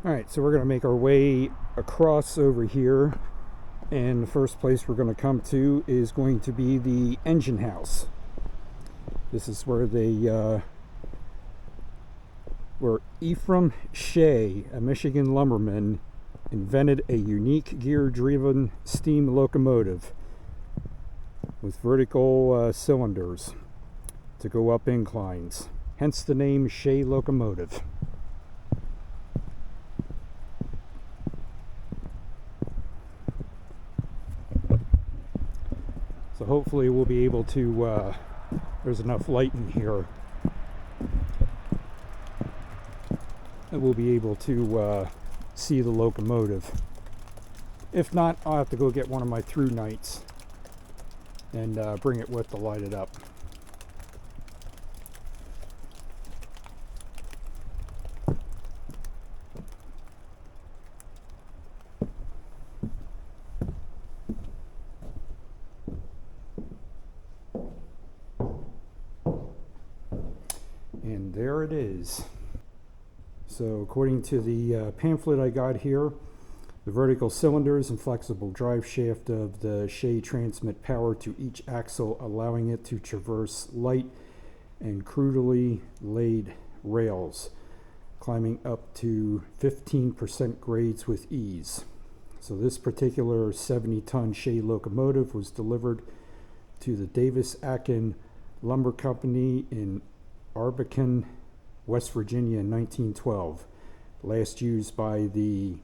Alright, so we're going to make our way across over here, and the first place we're going to come to is going to be the engine house. This is where where Ephraim Shea, a Michigan lumberman, invented a unique gear-driven steam locomotive with vertical cylinders to go up inclines, hence the name Shea locomotive. So hopefully we'll be able to, there's enough light in here that we'll be able to see the locomotive. If not, I'll have to go get one of my through nights and bring it with to light it up. And there it is. So according to the pamphlet I got here, the vertical cylinders and flexible drive shaft of the Shea transmit power to each axle, allowing it to traverse light and crudely laid rails, climbing up to 15% grades with ease. So this particular 70-ton Shea locomotive was delivered to the Davis-Aiken Lumber Company in Arbican, West Virginia in 1912. Last used by the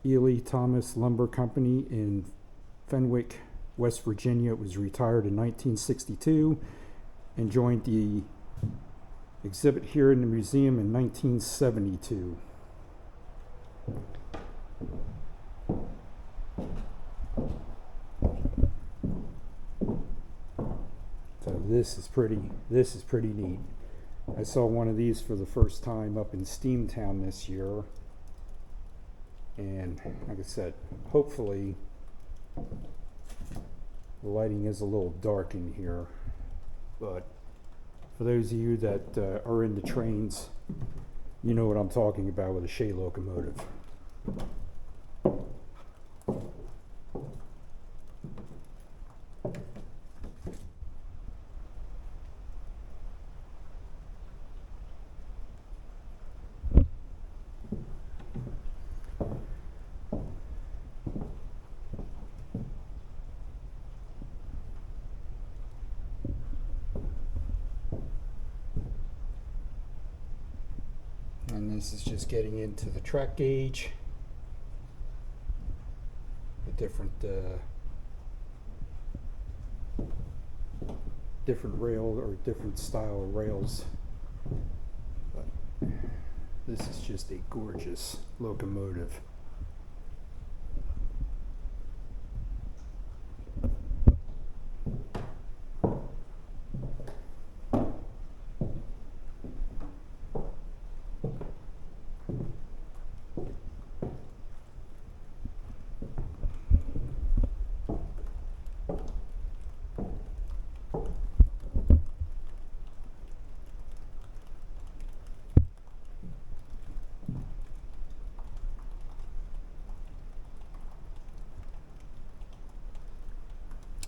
Ely Thomas Lumber Company in Fenwick, West Virginia. It was retired in 1962 and joined the exhibit here in the museum in 1972. So this is pretty neat. I saw one of these for the first time up in Steamtown this year, and like I said, hopefully the lighting is a little dark in here, but for those of you that are into trains, you know what I'm talking about with a Shea locomotive. And this is just getting into the track gauge, the different rail or different style of rails. But this is just a gorgeous locomotive.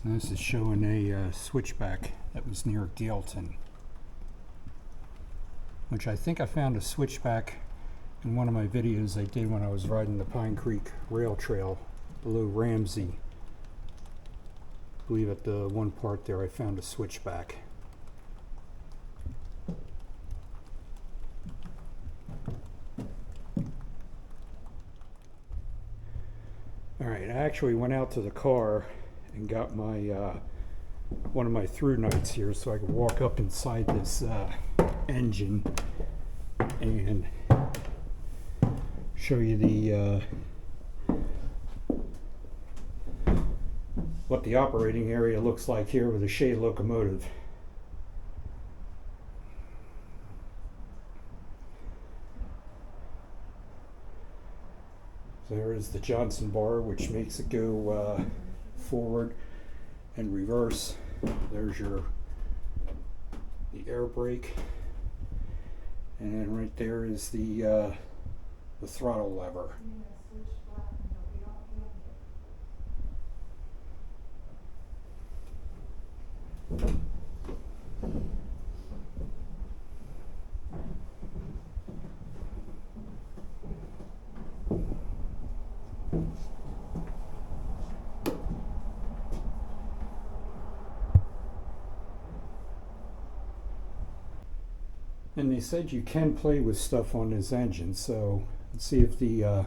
This is showing a switchback that was near Gailton, which I think I found a switchback in one of my videos I did when I was riding the Pine Creek Rail Trail below Ramsey. I believe at the one part there I found a switchback. Alright, I actually went out to the car and got my one of my through nights here so I could walk up inside this engine and show you the what the operating area looks like here with a Shea locomotive. There is the Johnson bar, which makes it go forward and reverse. There's the air brake, and then right there is the the throttle lever. And they said you can play with stuff on this engine, so let's see if the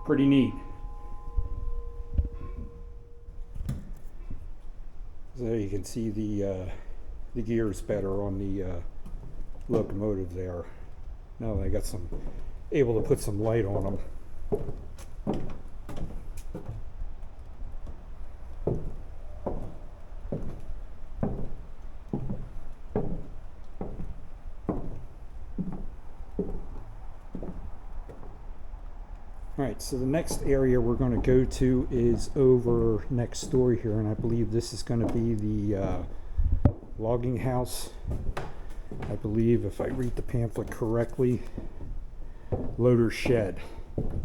pretty neat. So you can see the gears better on the locomotive there. Now I got able to put some light on them. Alright, so the next area we're going to go to is over next door here, and I believe this is going to be the logging house. I believe, if I read the pamphlet correctly, loader shed.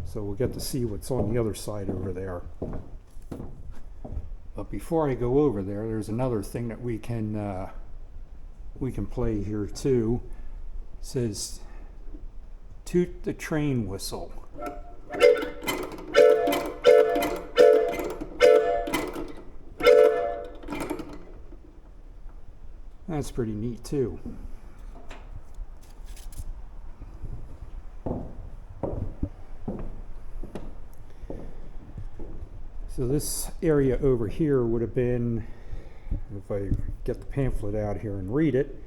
So we'll get to see what's on the other side over there. But before I go over there, there's another thing that we can play here too. It says, "Toot the train whistle." That's pretty neat too. So this area over here would have been, if I get the pamphlet out here and read it,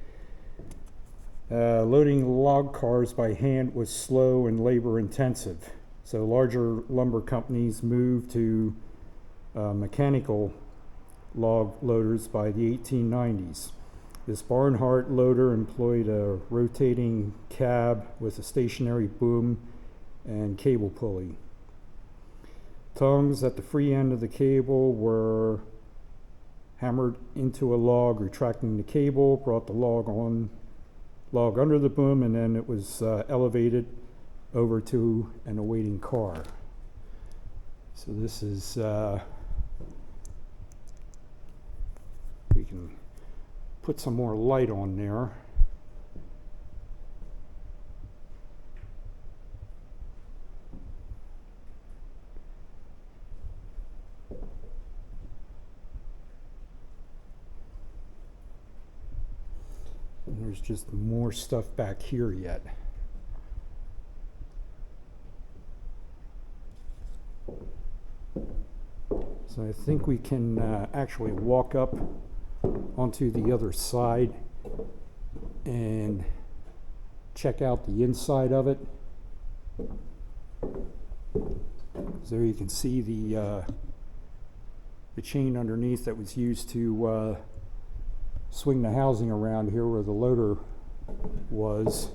loading log cars by hand was slow and labor intensive. So larger lumber companies moved to mechanical log loaders by the 1890s. This Barnhart loader employed a rotating cab with a stationary boom and cable pulley. Tongues at the free end of the cable were hammered into a log, retracting the cable, brought the log under the boom, and then it was elevated over to an awaiting car. So this is, we can put some more light on there. And there's just more stuff back here yet. So I think we can actually walk up onto the other side and check out the inside of it. So there you can see the chain underneath that was used to swing the housing around here where the loader was.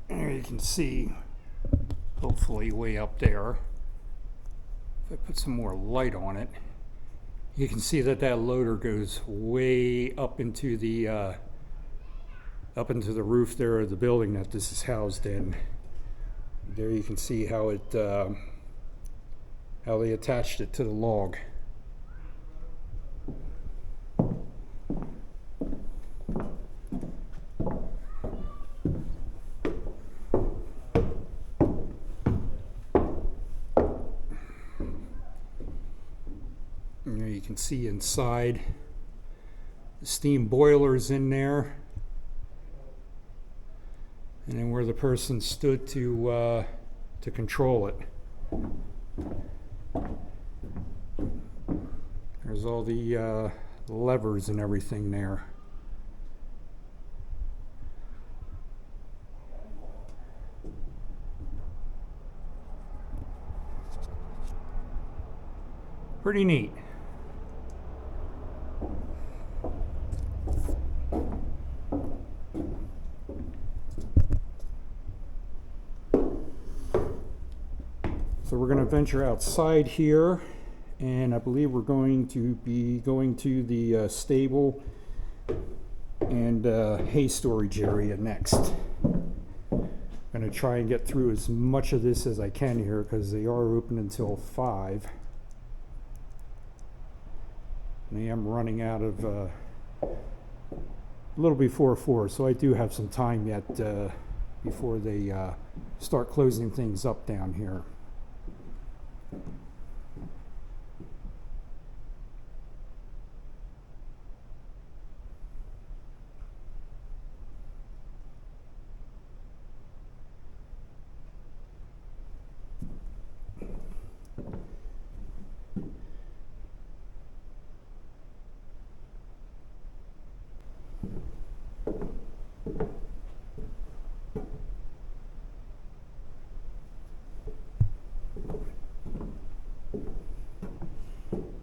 There you can see, hopefully way up there, if I put some more light on it, you can see that that loader goes way up into the roof there of the building that this is housed in. There you can see how it how they attached it to the log. And there you can see inside the steam boilers in there. And then where the person stood to control it. There's all the levers and everything there. Pretty neat. venture outside here, and I believe we're going to be going to the stable and hay storage area next. I'm going to try and get through as much of this as I can here because they are open until 5. And I am running out of a little before 4, so I do have some time yet before they start closing things up down here.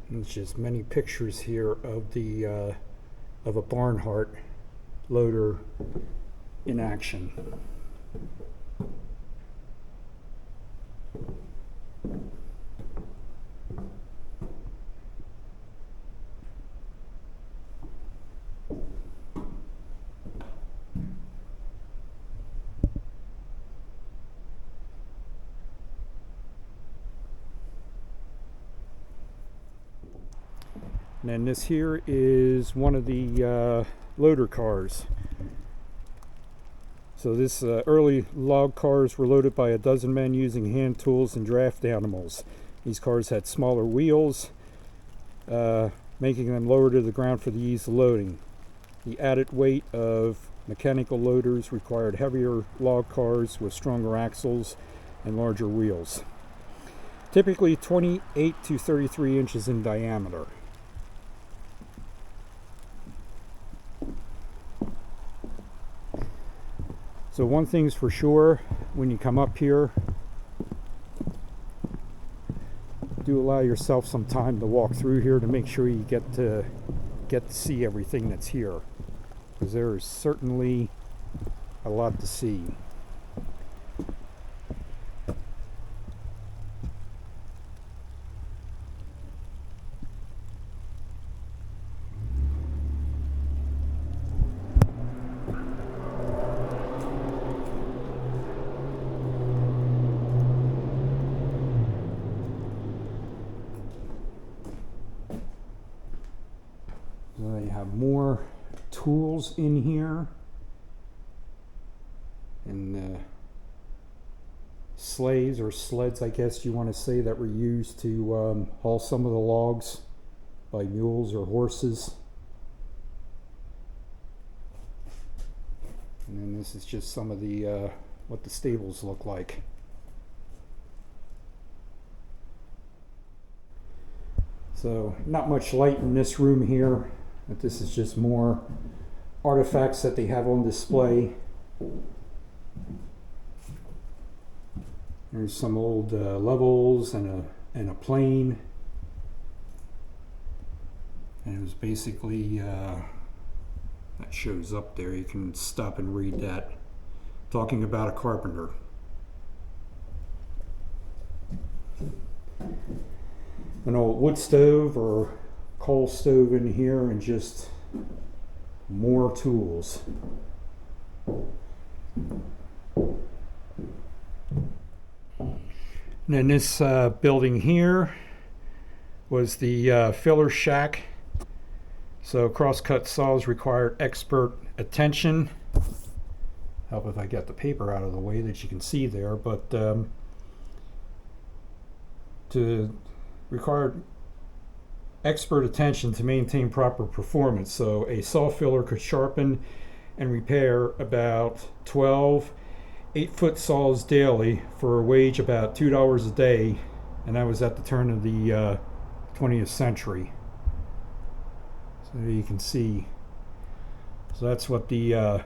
There's just many pictures here of the of a Barnhart loader in action. And then this here is one of the loader cars. So this early log cars were loaded by a dozen men using hand tools and draft animals. These cars had smaller wheels, making them lower to the ground for the ease of loading. The added weight of mechanical loaders required heavier log cars with stronger axles and larger wheels. Typically 28 to 33 inches in diameter. So one thing's for sure, when you come up here, do allow yourself some time to walk through here to make sure you get to see everything that's here, because there is certainly a lot to see. They have more tools in here, and sleighs or sleds, I guess you want to say, that were used to haul some of the logs by mules or horses. And then this is just some of the what the stables look like. So not much light in this room here, but this is just more artifacts that they have on display. There's some old levels and a plane. And it was basically, that shows up there, you can stop and read that, talking about a carpenter. An old wood stove or coal stove in here, and just more tools. And then this building here was the filler shack. So crosscut saws required expert attention. Help if I get the paper out of the way that you can see there, but to require expert attention to maintain proper performance. So a saw filler could sharpen and repair about 12 8-foot saws daily for a wage about $2 a day, and that was at the turn of the 20th century. So you can see. So that's what the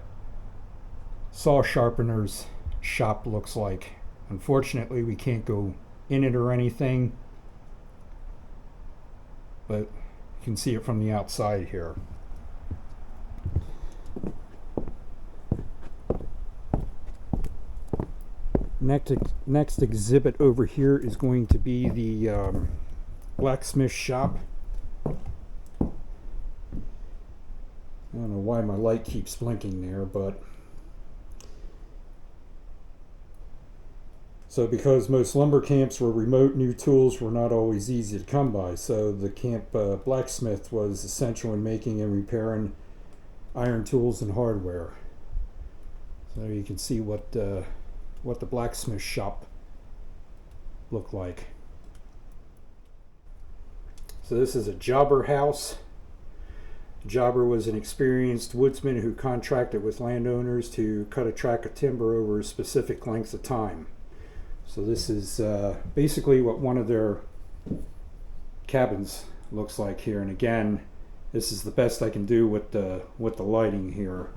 saw sharpener's shop looks like. Unfortunately, we can't go in it or anything, but you can see it from the outside here. And next exhibit over here is going to be the blacksmith shop. I don't know why my light keeps blinking there, but so because most lumber camps were remote, new tools were not always easy to come by. So the camp blacksmith was essential in making and repairing iron tools and hardware. So you can see what the blacksmith shop looked like. So this is a jobber house. A jobber was an experienced woodsman who contracted with landowners to cut a tract of timber over a specific length of time. So this is basically what one of their cabins looks like here. And again, this is the best I can do with the lighting here.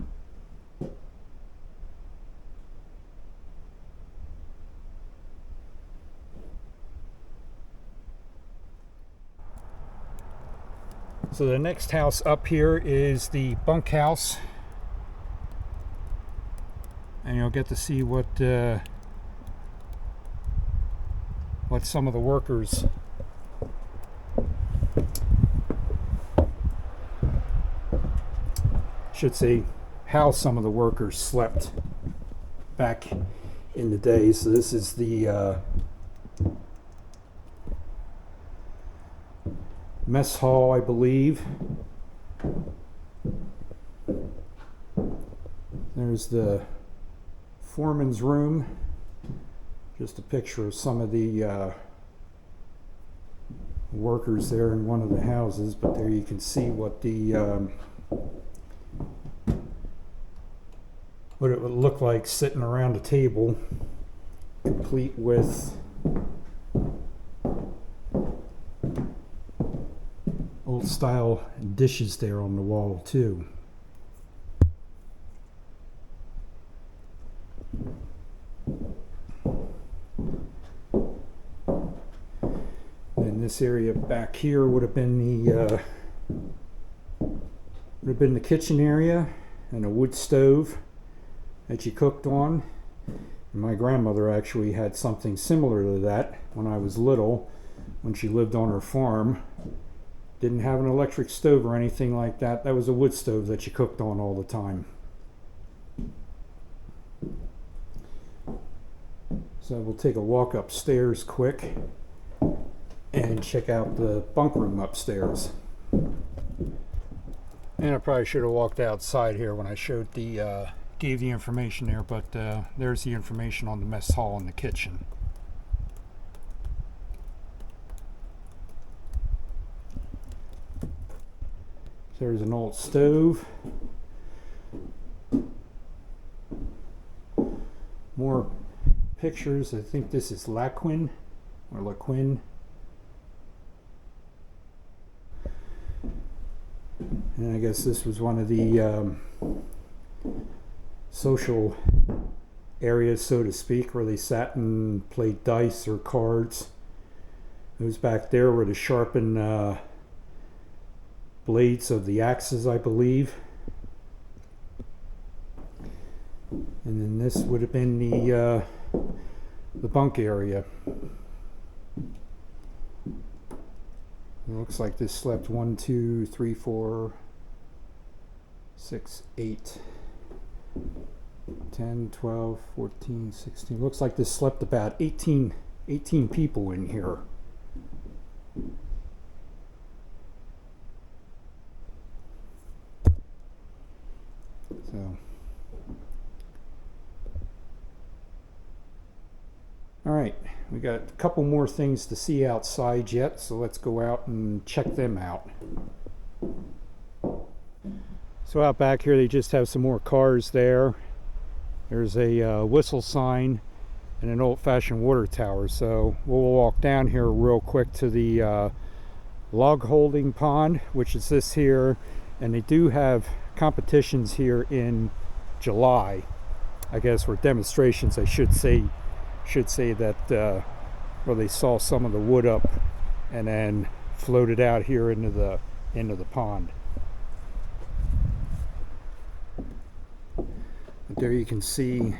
So the next house up here is the bunkhouse, and you'll get to see what some of the workers should say how some of the workers slept back in the day. So this is the mess hall, I believe. There's the foreman's room. Just a picture of some of the workers there in one of the houses, but there you can see what what it would look like sitting around a table, complete with old style dishes there on the wall too. And this area back here would have been the kitchen area and a wood stove that you cooked on. And my grandmother actually had something similar to that when I was little, when she lived on her farm. Didn't have an electric stove or anything like that. That was a wood stove that you cooked on all the time. So we'll take a walk upstairs quick and check out the bunk room upstairs. And I probably should have walked outside here when I showed gave the information there, but there's the information on the mess hall and the kitchen. There's an old stove. More pictures. I think this is Laquin or Laquin. And I guess this was one of the social areas, so to speak, where they sat and played dice or cards. Those back there were to sharpen blades of the axes, I believe. And then this would have been the bunk area. It looks like this slept 1, 2, 3, 4, 6, 8, 10, 12, 14, 16. Looks like this slept about 18 people in here. So, all right, we got a couple more things to see outside yet, so let's go out and check them out. So out back here, they just have some more cars there. There's a whistle sign and an old-fashioned water tower. So we'll walk down here real quick to the log holding pond, which is this here, and they do have competitions here in July, I guess, or demonstrations, I should say that where they saw some of the wood up and then floated out here into the pond. But there you can see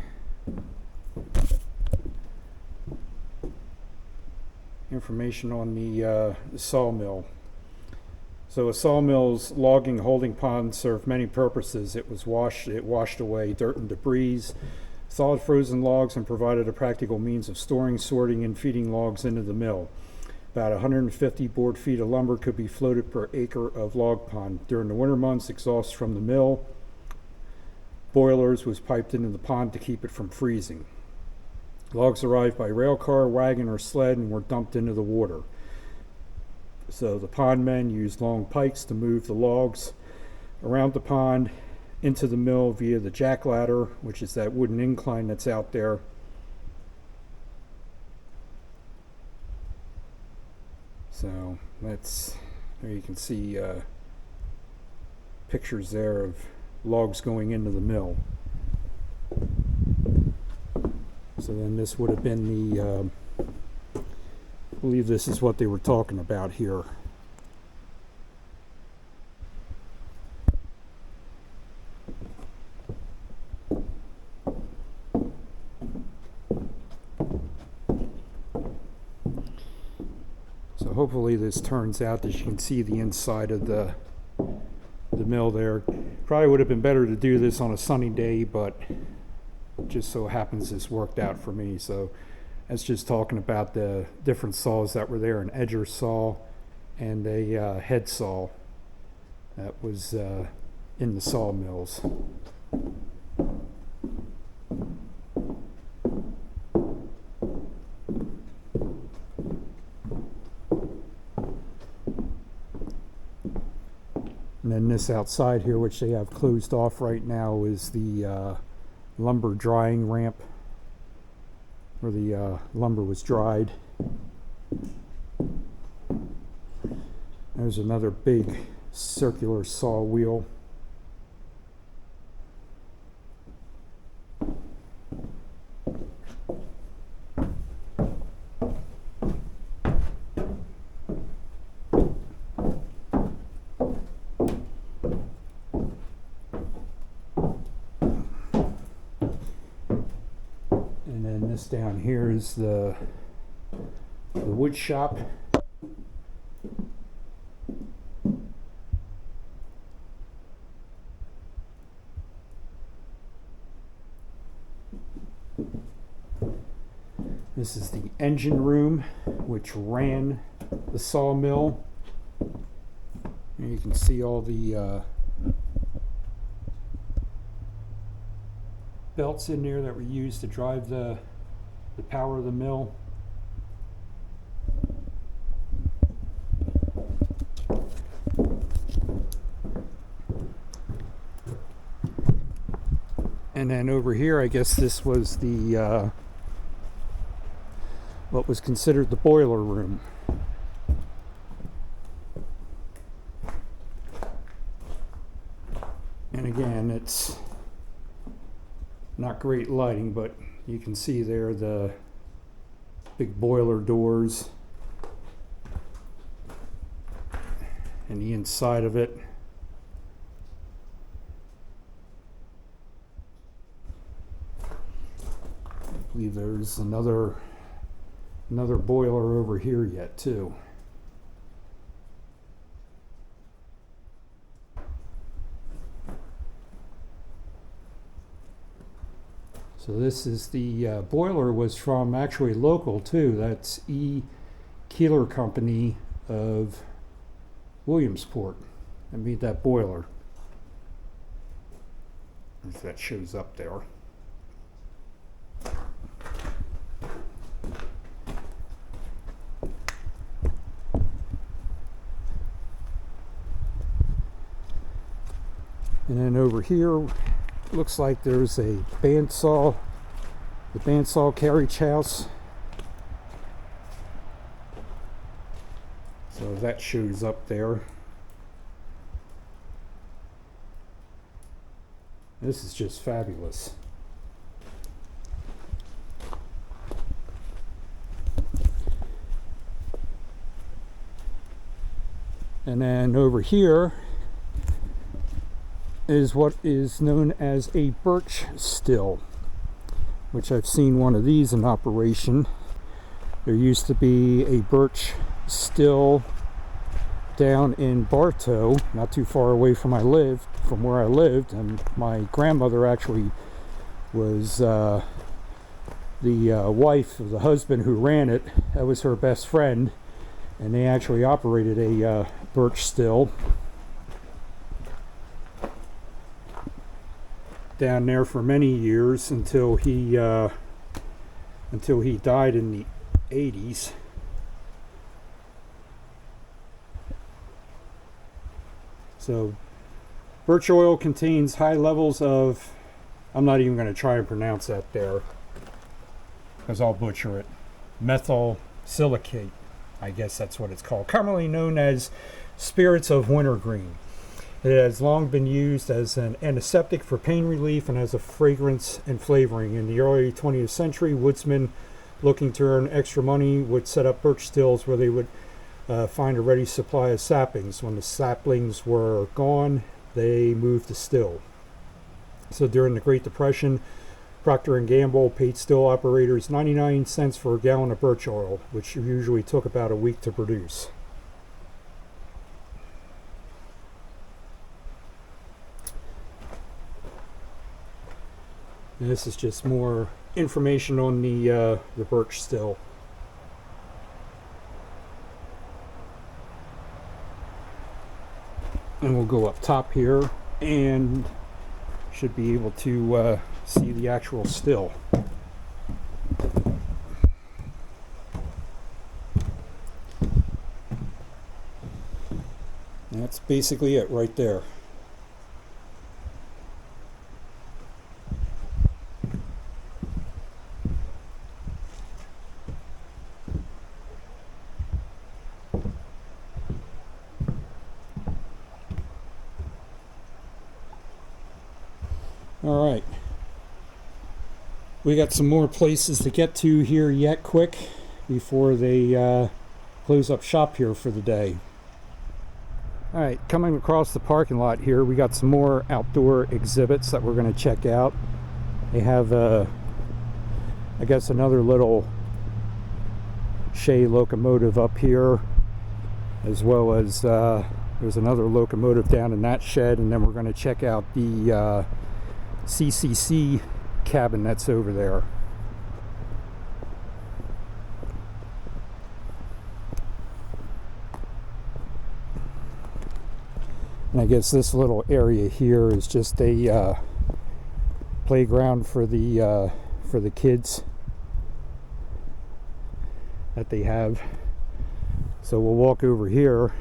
information on the sawmill. So a sawmill's logging holding pond served many purposes. It washed away dirt and debris, thawed frozen logs, and provided a practical means of storing, sorting, and feeding logs into the mill. About 150 board feet of lumber could be floated per acre of log pond. During the winter months, exhaust from the mill boilers was piped into the pond to keep it from freezing. Logs arrived by rail car, wagon, or sled and were dumped into the water. So the pond men used long pikes to move the logs around the pond into the mill via the jack ladder, which is that wooden incline that's out there. So that's, there you can see pictures there of logs going into the mill. So then this would have been the, I believe this is what they were talking about here. So hopefully this turns out that you can see the inside of the mill there. Probably would have been better to do this on a sunny day, but just so happens this worked out for me. So that's just talking about the different saws that were there, an edger saw and a head saw that was in the sawmills. And then this outside here, which they have closed off right now, is the lumber drying ramp where the lumber was dried. There's another big circular saw wheel. This down here is the wood shop. This is the engine room, which ran the sawmill. And you can see all the belts in there that were used to drive the power of the mill. And then over here, I guess this was the what was considered the boiler room. And again, it's not great lighting, but you can see there the big boiler doors and the inside of it. I believe there's another boiler over here yet too. So this is the boiler was from actually local too. That's E. Keeler Company of Williamsport that made that boiler. If that shows up there. And then over here, looks like there's a bandsaw, the bandsaw carriage house. So that shows up there. This is just fabulous. And then over here is what is known as a birch still, which I've seen one of these in operation. There used to be a birch still down in Bartow, not too far away from where I lived, and my grandmother actually was the wife of the husband who ran it. That was her best friend, and they actually operated a birch still down there for many years until he died in the 80s. So birch oil contains high levels of, I'm not even going to try and pronounce that there because I'll butcher it, methyl silicate. I guess that's what it's called, commonly known as spirits of wintergreen. It has long been used as an antiseptic for pain relief and as a fragrance and flavoring. In the early 20th century, woodsmen looking to earn extra money would set up birch stills where they would find a ready supply of saplings. When the saplings were gone, they moved to still. So during the Great Depression, Procter & Gamble paid still operators 99 cents for a gallon of birch oil, which usually took about a week to produce. And this is just more information on the birch still. And we'll go up top here and should be able to see the actual still. And that's basically it right there. All right, we got some more places to get to here yet quick before they close up shop here for the day. All right, coming across the parking lot here, we got some more outdoor exhibits that we're going to check out. They have, I guess, another little Shea locomotive up here, as well as there's another locomotive down in that shed, and then we're going to check out the CCC cabin that's over there. And I guess this little area here is just a playground for the kids that they have. So we'll walk over here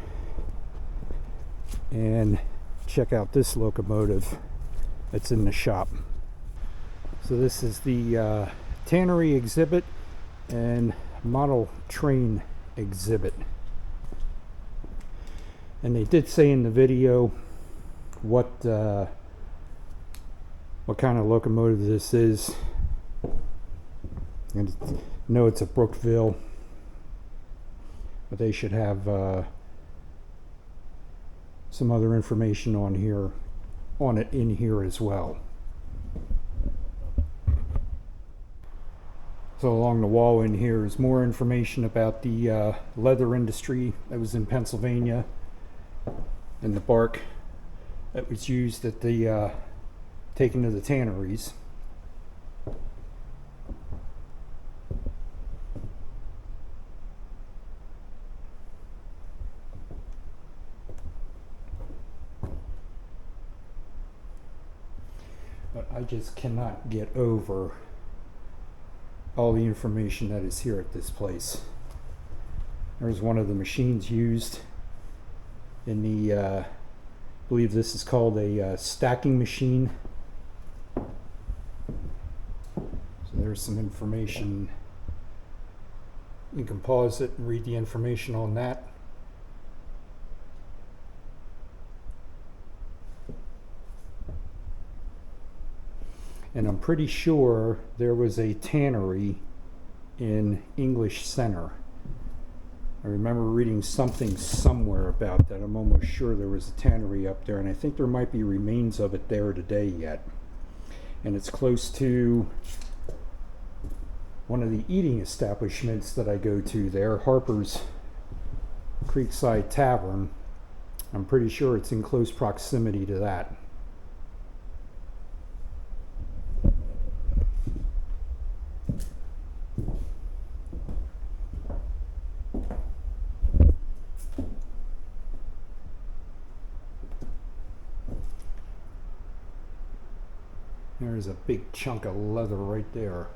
and check out this locomotive that's in the shop. So this is the Tannery exhibit and model train exhibit. And they did say in the video what kind of locomotive this is. And I know it's a Brookville, but they should have some other information on it in here as well. So along the wall in here is more information about the leather industry that was in Pennsylvania and the bark that was used at the taken to the tanneries. But I just cannot get over all the information that is here at this place. There's one of the machines used in the, I believe this is called a stacking machine. So there's some information. You can pause it and read the information on that. And I'm pretty sure there was a tannery in English Center. I remember reading something somewhere about that. I'm almost sure there was a tannery up there, and I think there might be remains of it there today yet. And it's close to one of the eating establishments that I go to there, Harper's Creekside Tavern. I'm pretty sure it's in close proximity to that. There's a big chunk of leather right there.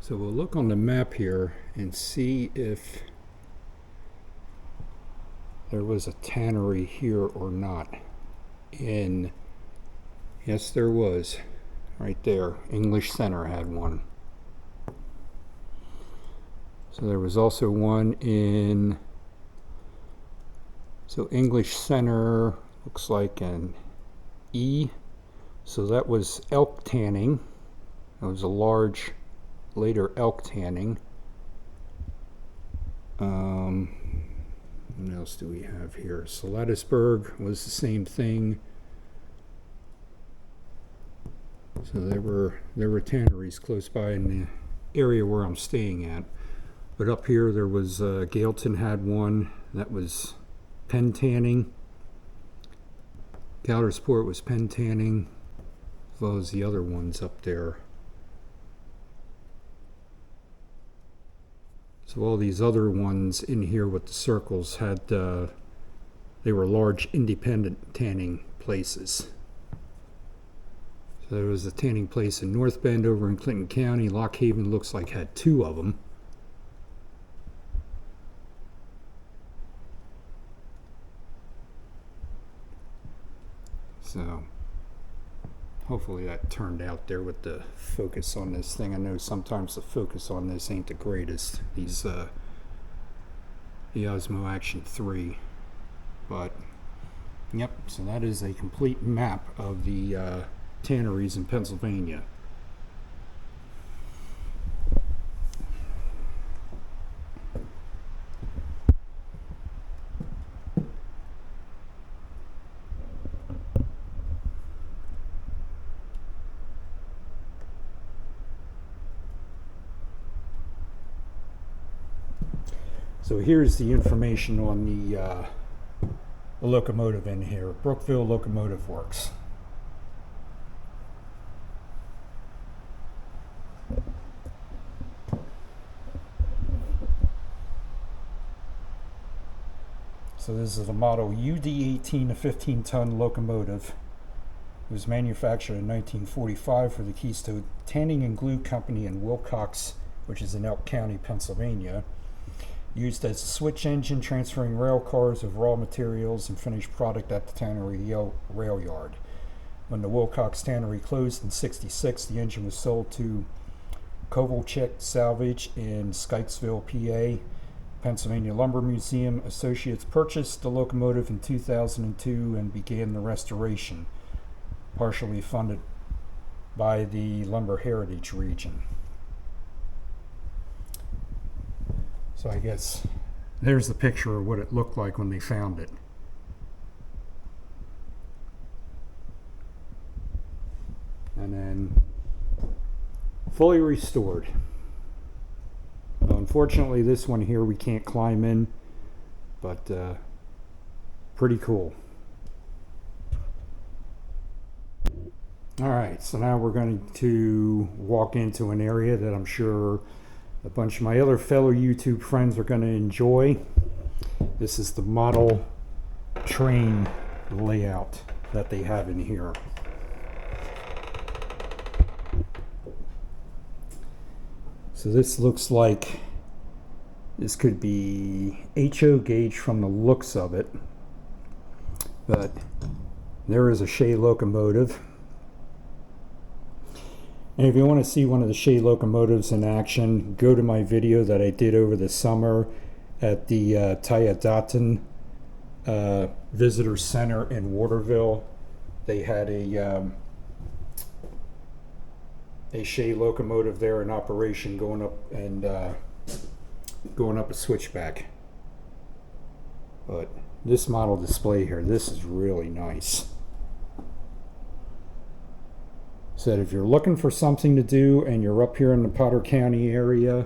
So we'll look on the map here and see if there was a tannery here or not. And yes, there was. Right there, English Center had one. So there was also one in, so English Center looks like an E. So that was elk tanning. It was a large later elk tanning. What else do we have here? Salatisburg was the same thing. So there were tanneries close by in the area where I'm staying at. But up here there was Gailton had one that was pen tanning. Gowdersport was pen tanning, as well as the other ones up there. So all these other ones in here with the circles had, they were large independent tanning places. So there was a tanning place in North Bend over in Clinton County. Lock Haven looks like had two of them. So hopefully that turned out there with the focus on this thing. I know sometimes the focus on this ain't the greatest, these the Osmo Action 3, but yep, so that is a complete map of the tanneries in Pennsylvania. So here's the information on the locomotive in here. Brookville Locomotive Works. So this is a model UD18 to 15-ton locomotive. It was manufactured in 1945 for the Keystone Tanning and Glue Company in Wilcox, which is in Elk County, Pennsylvania. Used as a switch engine, transferring rail cars of raw materials and finished product at the Tannery rail yard. When the Wilcox Tannery closed in '66, the engine was sold to Kovalchik Salvage in Skykesville, PA. Pennsylvania Lumber Museum Associates purchased the locomotive in 2002 and began the restoration, partially funded by the Lumber Heritage Region. So I guess there's the picture of what it looked like when they found it. And then fully restored. Well, unfortunately, this one here we can't climb in, but pretty cool. All right, so now we're going to walk into an area that I'm sure a bunch of my other fellow YouTube friends are going to enjoy. This is the model train layout that they have in here. So this looks like this could be HO gauge from the looks of it, but there is a Shea locomotive. And if you want to see one of the Shea locomotives in action, go to my video that I did over the summer at the Tyadatin Visitor Center in Waterville. They had a Shea locomotive there in operation going up a switchback. But this model display here, this is really nice. Said if you're looking for something to do and you're up here in the Potter County area,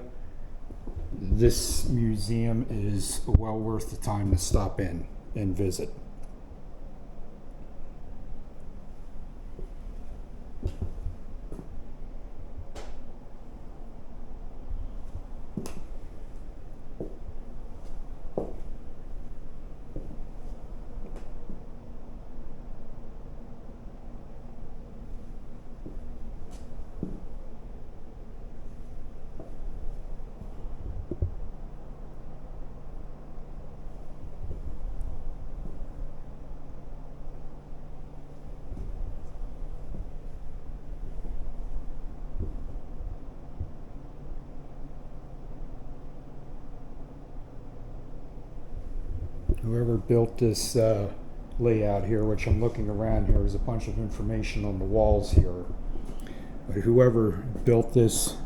this museum is well worth the time to stop in and visit. Whoever built this layout here, which I'm looking around here, there's a bunch of information on the walls here. But whoever built this,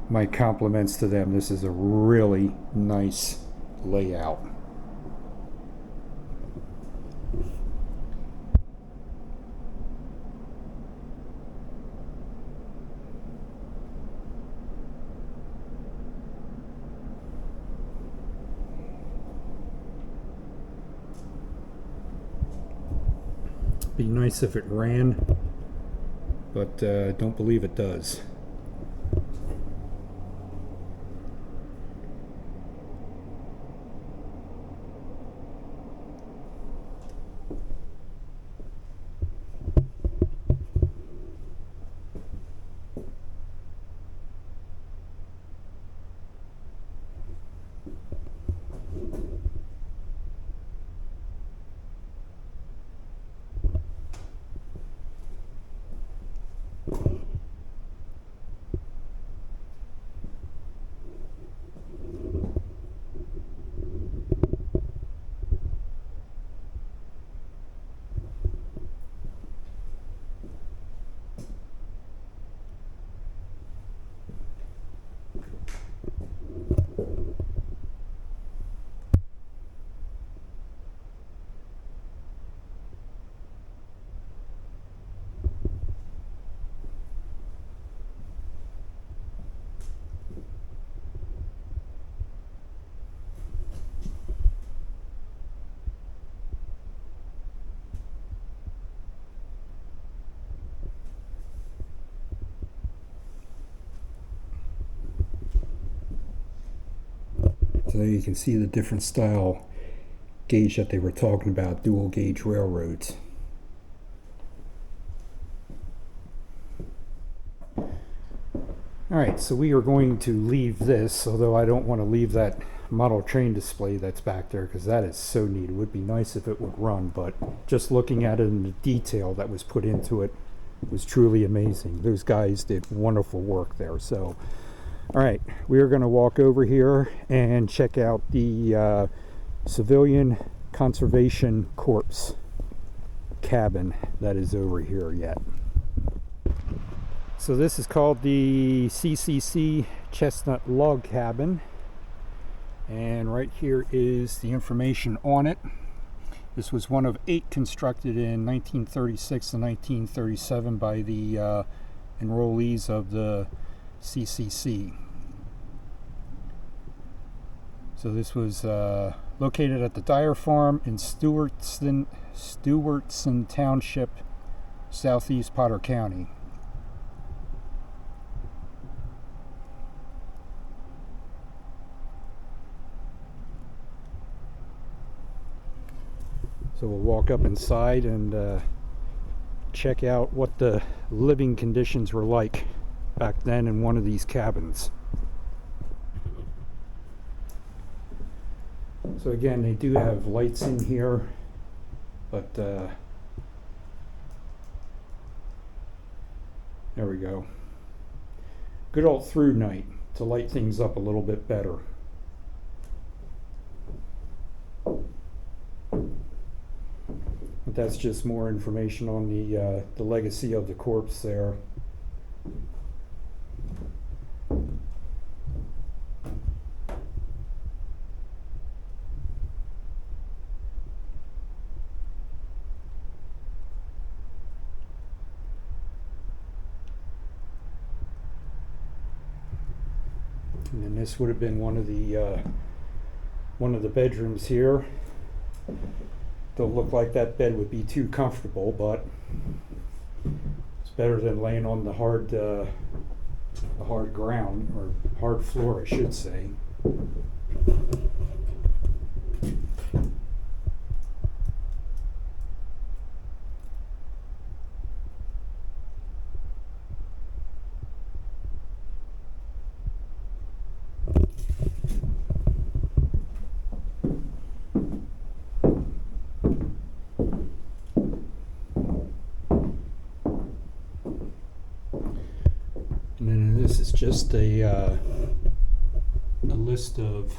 my compliments to them. This is a really nice layout. Be nice if it ran, but don't believe it does. So there you can see the different style gauge that they were talking about, dual gauge railroads. All Alright, so we are going to leave this, although I don't want to leave that model train display that's back there because that is so neat. It would be nice if it would run, but just looking at it and the detail that was put into it was truly amazing. Those guys did wonderful work there. So, alright, we are going to walk over here and check out the Civilian Conservation Corps cabin that is over here yet. So this is called the CCC Chestnut Log Cabin, and right here is the information on it. This was one of 8 constructed in 1936 and 1937 by the enrollees of the CCC. So this was located at the Dyer Farm in Stewartson Township, southeast Potter County. So we'll walk up inside and check out what the living conditions were like back then in one of these cabins. So again, they do have lights in here, but there we go. Good old through night to light things up a little bit better. But that's just more information on the legacy of the corpse there. And then this would have been one of the bedrooms here. Don't look like that bed would be too comfortable, but it's better than laying on the hard ground, or hard floor, I should say. And then this is just a list of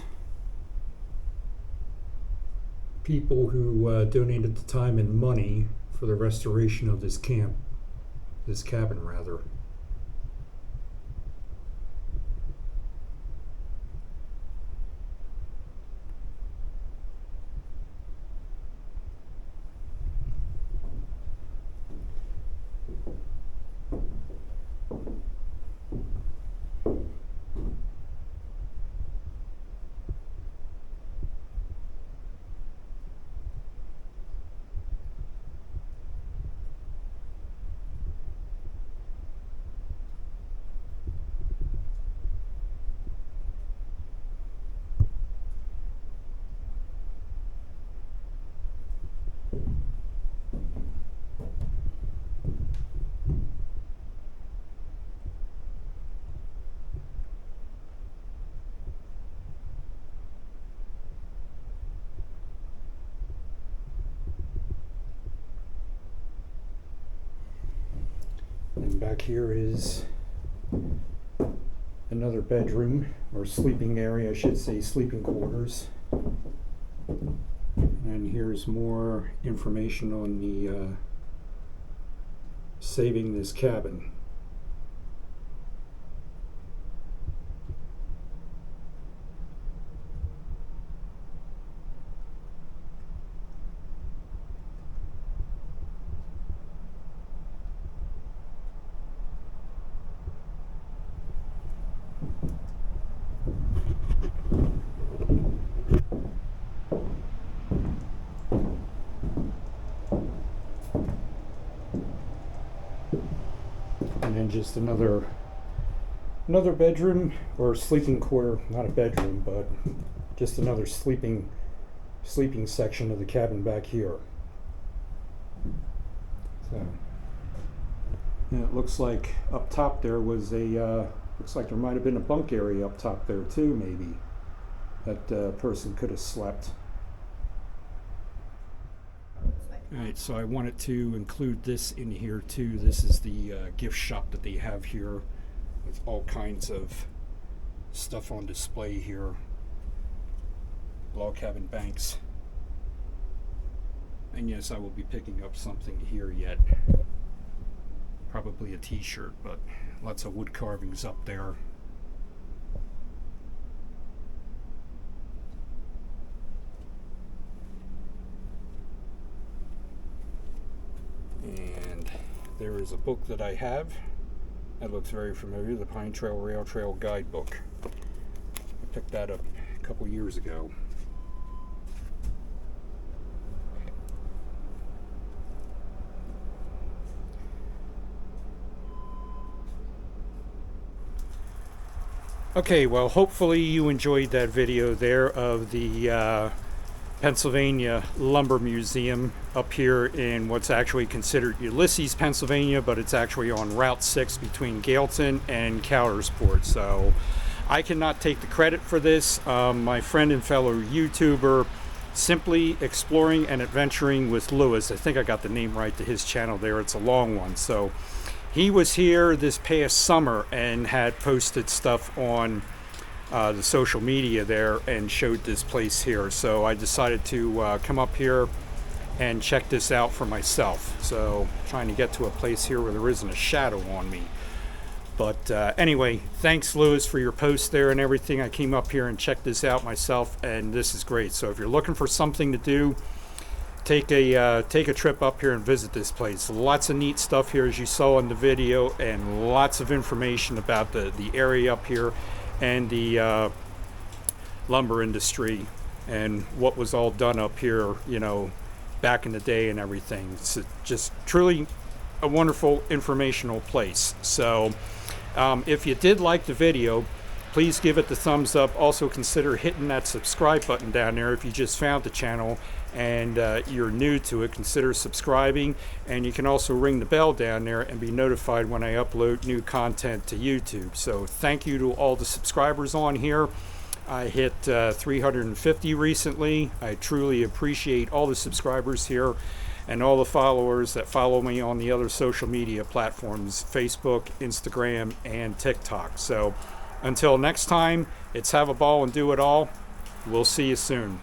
people who donated the time and money for the restoration of this cabin rather. And back here is another bedroom, or sleeping area, I should say, sleeping quarters. And here's more information on the saving this cabin. And then just another bedroom, or sleeping quarter, not a bedroom, but just another sleeping section of the cabin back here. So, and it looks like up top there was a Looks like there might have been a bunk area up top there too, maybe. That person could have slept. Alright, so I wanted to include this in here too. This is the gift shop that they have here with all kinds of stuff on display here. Log cabin banks. And yes, I will be picking up something here yet. Probably a t-shirt, but lots of wood carvings up there. And there is a book that I have that looks very familiar, the Pine Trail Rail Trail Guidebook. I picked that up a couple years ago. Okay, well, hopefully you enjoyed that video there of the Pennsylvania Lumber Museum up here in what's actually considered Ulysses, Pennsylvania, but it's actually on Route 6 between Gailton and Coudersport. So I cannot take the credit for this. My friend and fellow YouTuber, Simply Exploring and Adventuring with Lewis, I think I got the name right to his channel there. It's a long one. So he was here this past summer and had posted stuff on the social media there and showed this place here. So I decided to come up here and check this out for myself. So trying to get to a place here where there isn't a shadow on me. But anyway, thanks Lewis for your post there and everything. I came up here and checked this out myself, and this is great. So if you're looking for something to do, take a trip up here and visit this place. Lots of neat stuff here, as you saw in the video, and lots of information about the area up here and the lumber industry and what was all done up here, you know, back in the day and everything. It's just truly a wonderful informational place. So if you did like the video, please give it the thumbs up. Also consider hitting that subscribe button down there. If you just found the channel and you're new to it, consider subscribing, and you can also ring the bell down there and be notified when I upload new content to YouTube. So thank you to all the subscribers on here. I hit 350 recently. I truly appreciate all the subscribers here and all the followers that follow me on the other social media platforms, Facebook, Instagram, and TikTok. So until next time, it's have a ball and do it all. We'll see you soon.